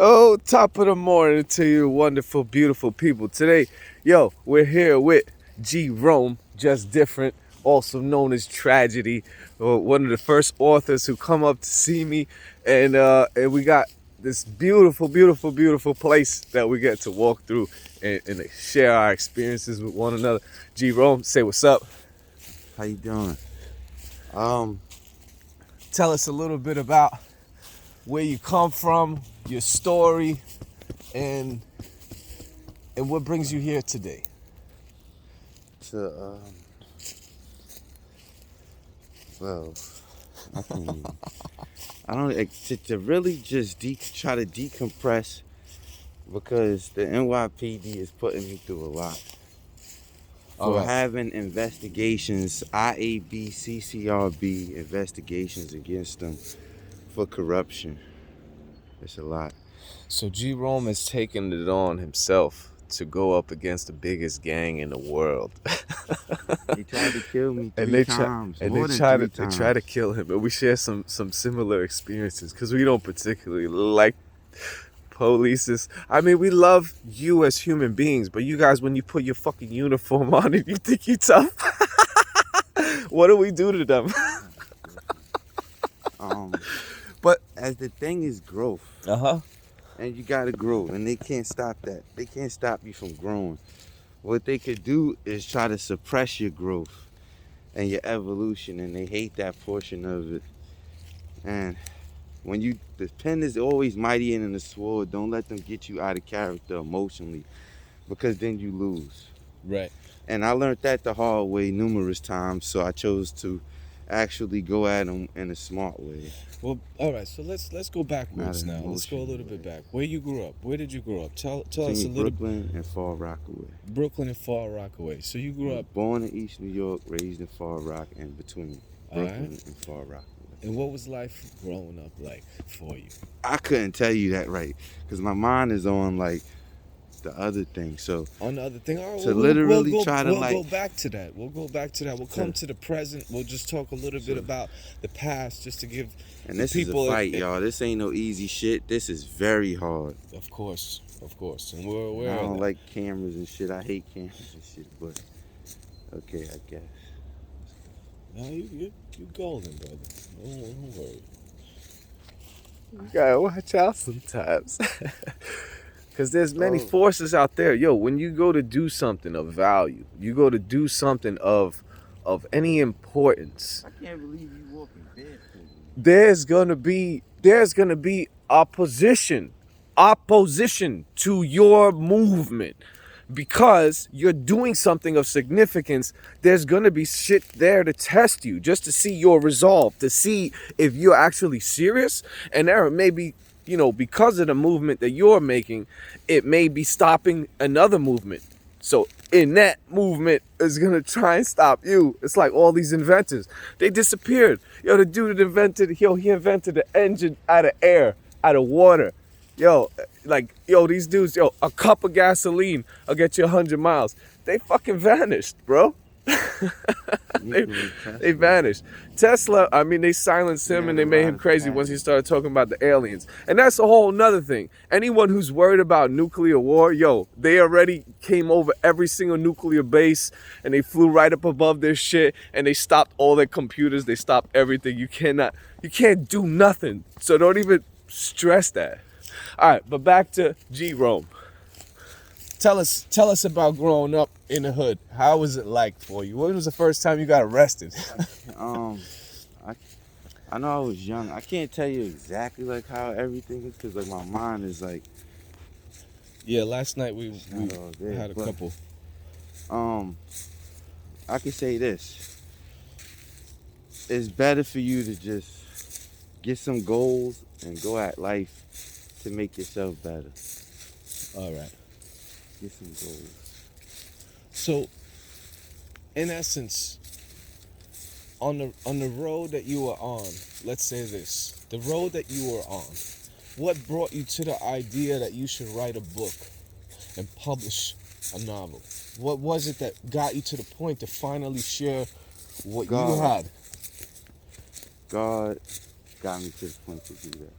Oh, top of the morning to you, wonderful, beautiful people. Today, we're here with G. Rome, just different, also known as Tragedy, one of the first authors who come up to see me, and we got this beautiful, beautiful, beautiful place that we get to walk through and share our experiences with one another. G. Rome, say what's up. How you doing? Um, Tell us a little bit about where you come from, your story, and and what brings you here today. to well, I can't even. I don't to really just try to decompress because the NYPD is putting me through a lot All for right. having investigations, IAB, CCRB investigations against them for corruption. It's a lot. So G. Rome has taken it on himself to go up against the biggest gang in the world, They tried to kill me and three they try times, and more than three they try to times. kill him. And we share some similar experiences because we don't particularly like polices. I mean, we love you as human beings, but you guys, when you put your fucking uniform on and you think you tough, what do we do to them? Um, But as the thing is growth. uh-huh. And you gotta grow, and they can't stop that. They can't stop you from growing. What they could do is try to suppress your growth and your evolution, and they hate that portion of it. And the pen is always mightier than the sword. Don't let them get you out of character emotionally, because then you lose. Right. And I learned that the hard way numerous times, so I chose to actually go at them in a smart way, Well, all right. So let's go not backwards an now. Let's go a emotional little bit way. back. Where you grew up? Where did you grow up? Tell us a Between little. Brooklyn and Far Rockaway. Brooklyn and Far Rockaway. So you I grew was up. born in East New York, raised in Far Rock, and between All right. Brooklyn and Far Rockaway. And what was life growing up like for you? I couldn't tell you that right, because my mind is on like the other thing. So On the other thing, all right, to literally try to we'll go like back to that. We'll go back to that. We'll come to to the present. We'll just talk a little bit so about the past, just to give and the this is a people. fight, y'all. This ain't no easy shit. This is very hard. Of course, and we're And I aware of don't that. like cameras and shit. I hate cameras and shit. But okay, I guess. No, you golden, brother. Don't worry. You gotta watch out sometimes. Because there's many Oh, forces out there. Yo, when you go to do something of value, you go to do something of any importance, I can't believe you walking barefoot. there's gonna be opposition to your movement because you're doing something of significance. There's gonna be shit there to test you, just to see your resolve, to see if you're actually serious. And there may be, because of the movement that you're making, it may be stopping another movement. So in that movement is gonna try and stop you. It's like all these inventors, they disappeared. The dude that he invented the engine out of air, out of water. These dudes, a cup of gasoline will get you 100 miles. They fucking vanished, bro. they, Nikola they Tesla vanished. Tesla, I mean, they silenced he him had and a they made lot him of crazy once he patents. started talking about the aliens. And that's a whole nother thing. Anyone who's worried about nuclear war, they already came over every single nuclear base and they flew right up above their shit and they stopped all their computers. They stopped everything. You can't do nothing. So don't even stress that. All right, but back to G. Rome. Tell us about growing up in the hood. How was it like for you? When was the first time you got arrested? I I know I was young. I can't tell you exactly like how everything is, because like my mind is like Yeah, last night we it's we not all there. had a But couple. um, I can say this: it's better for you to just get some goals and go at life to make yourself better. All right. Get some goals. So, in essence, on the road that you were on, let's say this, the road that you were on, what brought you to the idea that you should write a book and publish a novel? What was it that got you to the point to finally share what you God, had? God got me to the point to do that.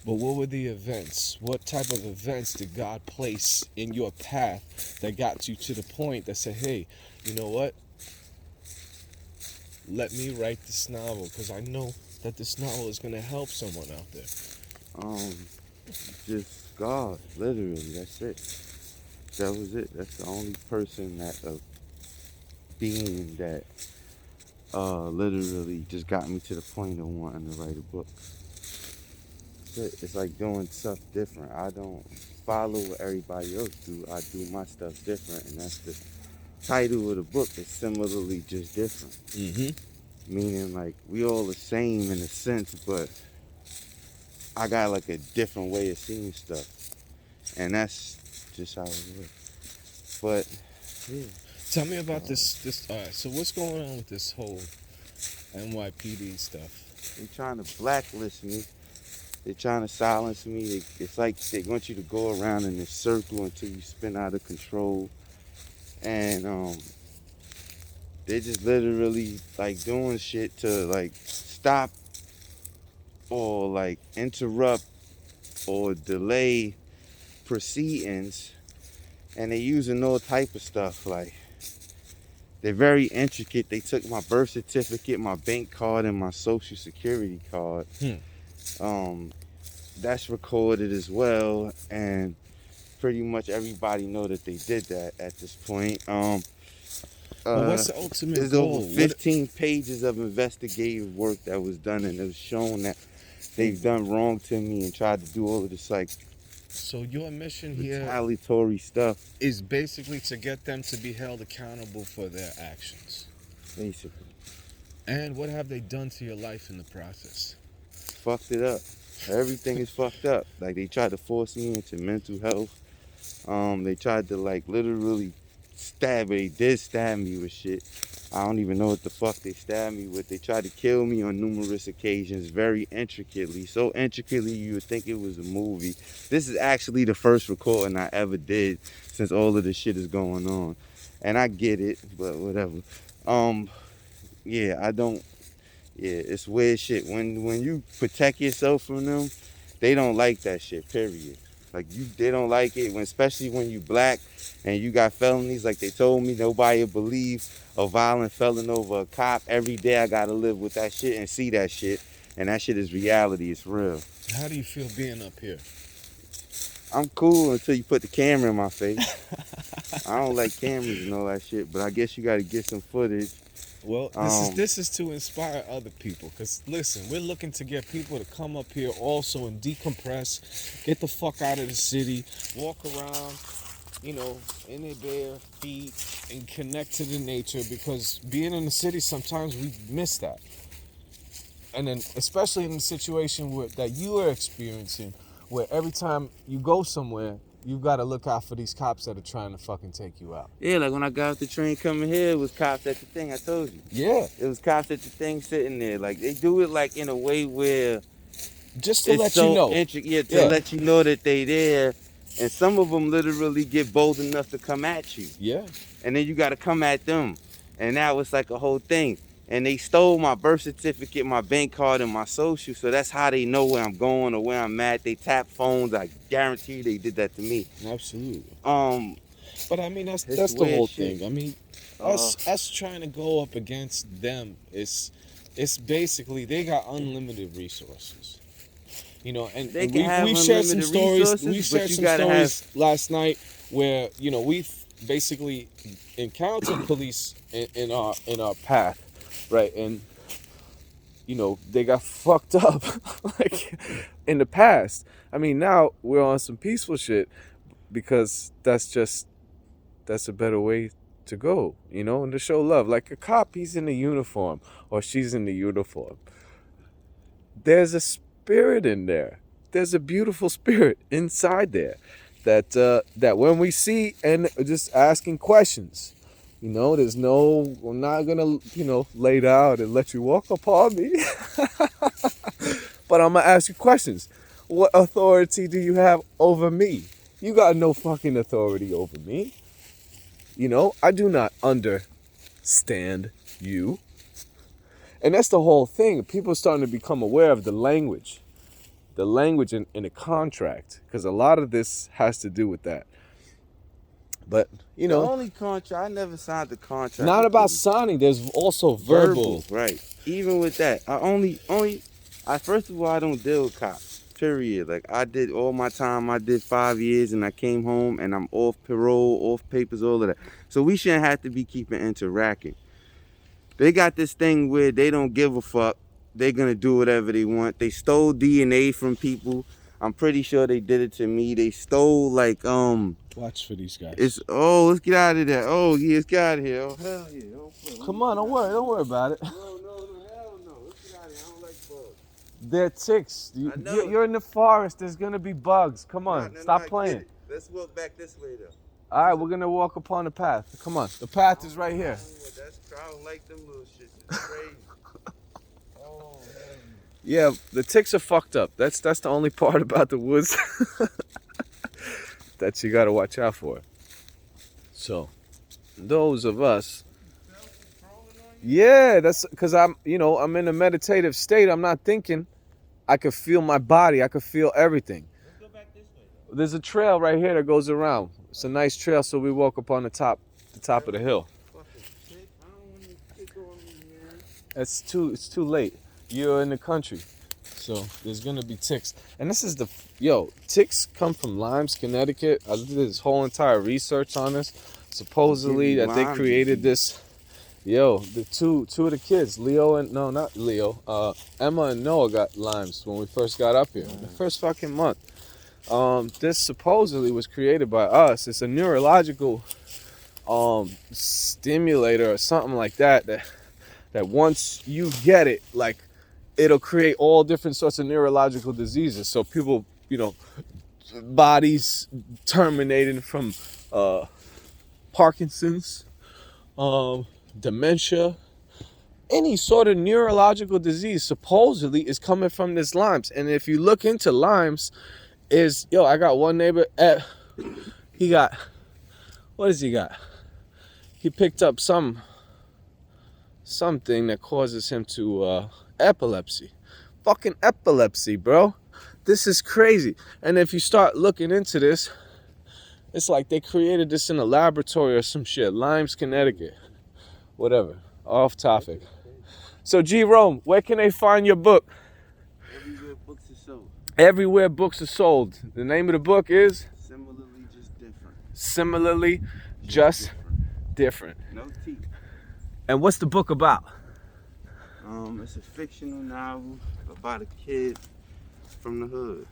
But what were the events? What type of events did God place in your path that got you to the point that said, hey, you know what? Let me write this novel because I know that this novel is going to help someone out there. Um, just God, literally. That's it. That was it. That's the only person that being that literally just got me to the point of wanting to write a book. It's like doing stuff different. I don't follow what everybody else do. I do my stuff different, and that's the title of the book. Is similarly just different. Mm-hmm. Meaning like we all the same in a sense, but I got like a different way of seeing stuff, and that's just how it works. But yeah. Tell me about this. All right. So what's going on with this whole NYPD stuff? They trying to blacklist me. They're trying to silence me. It's like they want you to go around in this circle until you spin out of control. And they're just literally like doing shit to like stop or like interrupt or delay proceedings. And they're using all type of stuff. Like they're very intricate. They took my birth certificate, my bank card, and my social security card. That's recorded as well, and pretty much everybody know that they did that at this point. But what's the ultimate There's goal? over 15 pages of investigative work that was done, and it was shown that they've done wrong to me and tried to do all of this like So your mission here retaliatory stuff, is basically to get them to be held accountable for their actions. basically. And what have they done to your life in the process? Fucked it up. Everything is fucked up. Like they tried to force me into mental health. They tried to like literally stab me. They did stab me with shit. I don't even know what the fuck they stabbed me with. They tried to kill me on numerous occasions, very intricately. So intricately you would think it was a movie. This is actually the first recording I ever did since all of this shit is going on. And I get it, but whatever. Yeah, it's weird shit. When you protect yourself from them, they don't like that shit, period. Like they don't like it, especially when you black and you got felonies. Like they told me, nobody will believe a violent felon over a cop. Every day I gotta live with that shit and see that shit, and that shit is reality. It's real. How do you feel being up here? I'm cool until you put the camera in my face. I don't like cameras and all that shit, but I guess you gotta get some footage. Well, this is to inspire other people. Because, listen, we're looking to get people to come up here also and decompress, get the fuck out of the city, walk around, in their bare feet and connect to the nature. Because being in the city, sometimes we miss that. And then, especially in the situation that you are experiencing, where every time you go somewhere, you gotta look out for these cops that are trying to fucking take you out. Yeah, like when I got off the train coming here, it was cops at the thing, I told you. Yeah. It was cops at the thing sitting there. Like, they do it, like, in a way where... Just to let you know. Let you know that they there. And some of them literally get bold enough to come at you. Yeah. And then you gotta come at them. And now it's like a whole thing. And they stole my birth certificate, my bank card, and my social. So that's how they know where I'm going or where I'm at. They tap phones. I guarantee they did that to me. Absolutely. But I mean, that's the whole shit. thing. I mean, us trying to go up against them it's basically they got unlimited resources. And we shared some stories. We shared some stories last night where we basically encountered police in our path. Right, and they got fucked up like in the past. I mean, now we're on some peaceful shit because that's a better way to go, and to show love. Like a cop, he's in the uniform or she's in the uniform. There's a spirit in there. There's a beautiful spirit inside there that when we see and just asking questions. I'm not gonna, lay down and let you walk upon me. But I'm gonna ask you questions. What authority do you have over me? You got no fucking authority over me. I do not understand you. And that's the whole thing. People are starting to become aware of the language the language in a contract, because a lot of this has to do with that. But you know, the only contract I never signed the contract. not about signing. There's also verbal. Right? Even with that, I first of all, I don't deal with cops. Period. Like, I did all my time. I did 5 years, and I came home, and I'm off parole, off papers, all of that. So we shouldn't have to be keeping interacting. They got this thing where they don't give a fuck. They're gonna do whatever they want. They stole DNA from people. I'm pretty sure they did it to me. They stole, like, Watch for these guys. let's get out of there. Oh yeah, let's get out of here. Oh hell yeah. Come on, don't worry about it. No, hell no. Let's get out of here. I don't like bugs. They're ticks. You're in the forest. There's gonna be bugs. Come on, stop playing. Let's walk back this way though. All right, we're gonna walk upon the path. Come on, the path is right here. I don't like them little shits. It's crazy. Oh, man. Yeah, the ticks are fucked up. That's the only part about the woods that you gotta watch out for. So, those of us. Yeah, that's because I'm in a meditative state. I'm not thinking. I could feel my body. I could feel everything. Let's go back this way though. There's a trail right here that goes around. It's a nice trail, so we walk up on the top of the hill. It's too late. You're in the country, so there's gonna be ticks. And this is ticks come from Limes, Connecticut. I did this whole entire research on this. Supposedly that they created this. The two of the kids, Emma and Noah got Limes when we first got up here. The first fucking month. This supposedly was created by us. It's a neurological stimulator or something like that once you get it, like, it'll create all different sorts of neurological diseases. So people, bodies terminating from Parkinson's, dementia, any sort of neurological disease supposedly is coming from this limes. And if you look into limes, I got one neighbor he got, what does he got? He picked up something that causes him to epilepsy. Fucking epilepsy, bro. This is crazy. And if you start looking into this, it's like they created this in a laboratory or some shit. Limes, Connecticut. Whatever. Off topic. So, G. Rome, where can they find your book? Everywhere books are sold. Everywhere books are sold. The name of the book is? Similarly Just Different. Similarly Just Different. No teeth. And what's the book about? It's a fictional novel about a kid from the hood.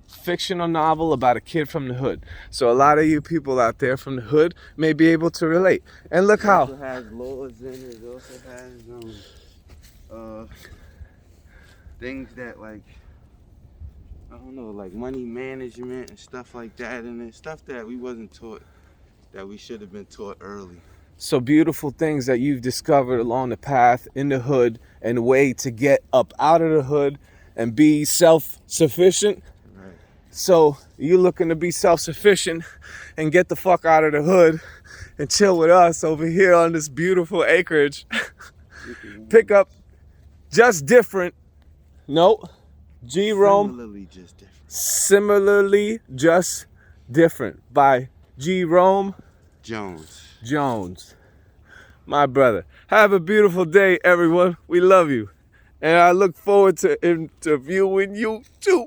Fictional novel about a kid from the hood. So a lot of you people out there from the hood may be able to relate. And look how. It also has laws in it. It also has things that, like, I don't know, like money management and stuff like that, and then stuff that we wasn't taught, that we should have been taught early. So beautiful things that you've discovered along the path in the hood, and a way to get up out of the hood and be self-sufficient. Right. So you're looking to be self-sufficient and get the fuck out of the hood and chill with us over here on this beautiful acreage. Pick up Just Different. No. G. Rome. Similarly Just Different. Similarly Just Different by G. Rome Jones. My brother. Have a beautiful day, everyone. We love you. And I look forward to interviewing you too.